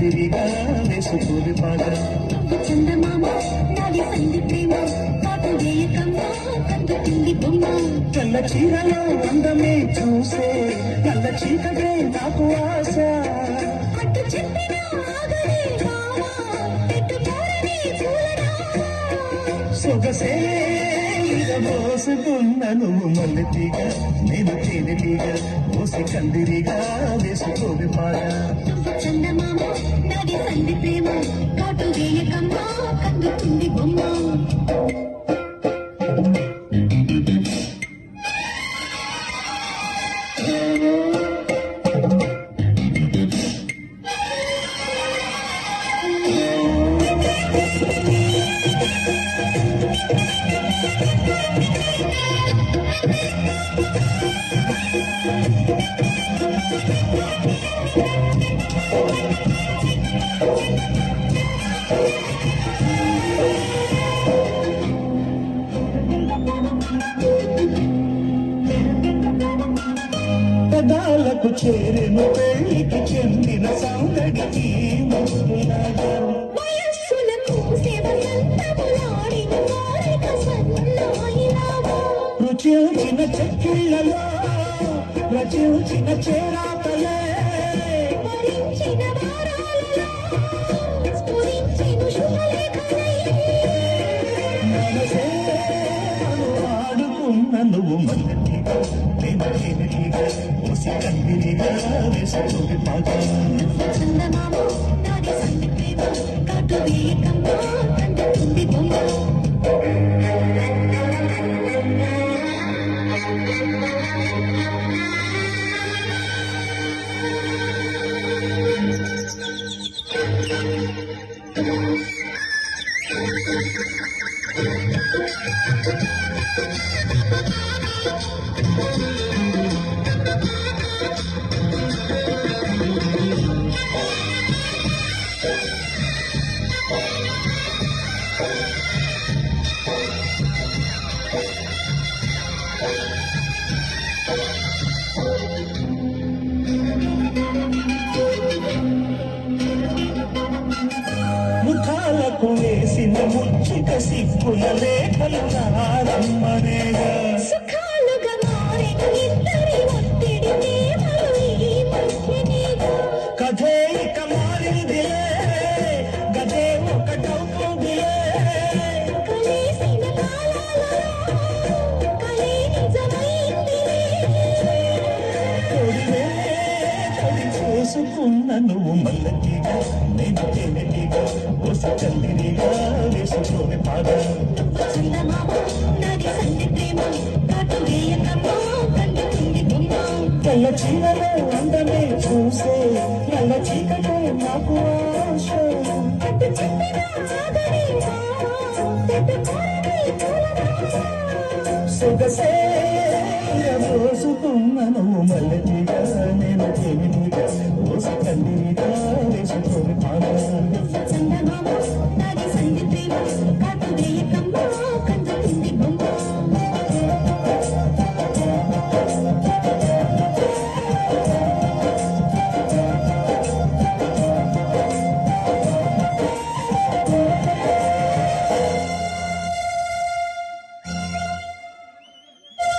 కందిరిగా వేసుకోవి బాగా చందమామ నాది సంధి ప్రేమ పాటు వేయకమ్మా కందుతుంది బొమ్మ తెల్ల చీరలో అందమే చూసే నల్ల చీకటే నాకు ఆశ అటు చెప్పిన ఆగలే బావా పెట్టుకోరని పూలరావా సొగసే మోసుకున్న నువ్వు మల్లెతీగా నేను తేనెటీగా మోసి కందిరిగా వేసుకోవి బాగా చందమామ నాది సంధి ప్రేమ కాటు వేయకమ్మా కందుతుంది బొమ్మ పెదాలకు చేరెను పెళ్లికి చెందిన సందడికి వయస్సులకు సేవ సంతములాడిన వారిక సన్నాయిలావా రుచించిన చెక్కిళ్ళలో రచించిన చేరాతలే భరించిన వారాలలో స్ఫురించిన శుభలేఖలై మనసే ఆడుకున్న నువ్వు మల్లెతీగా నేను తేనెటీగా మోసి కందిరిగా వేసుకోవి బాగా చందమామ నాది సంధి ప్రేమ కాటు వేయకమ్మా కందుతుంది బొమ్మ ముఖాలకు వేసిన ముచ్చిక సిక్కుల లేఖలు నారమ్మనేగా సుఖాలుగా మారిన ఇద్దరి ఒత్తిడి ప్రేమలు ఈ మధ్యనేగా కథే ఇక మారిందిలే గదే ఒకటవుతుందిలే కలిసిన కాలాలలో కలే నిజమైందిలే తొడివే తొడి చేసుకున్న నువ్వు మల్లెతీగా నేను తేనెటీగా మోసి కందిరిగా వేసుకోవి బాగా చందమామ నాది సంధి ప్రేమ కాటు వేయకమ్మా కందుతుంది బొమ్మ తెల్ల చీరలో అందమే చూసే నల్ల చీకటే నాకు ఆశ అటు చెప్పిన ఆగని బావా పెట్టుకోరని పూలరావా సొగసే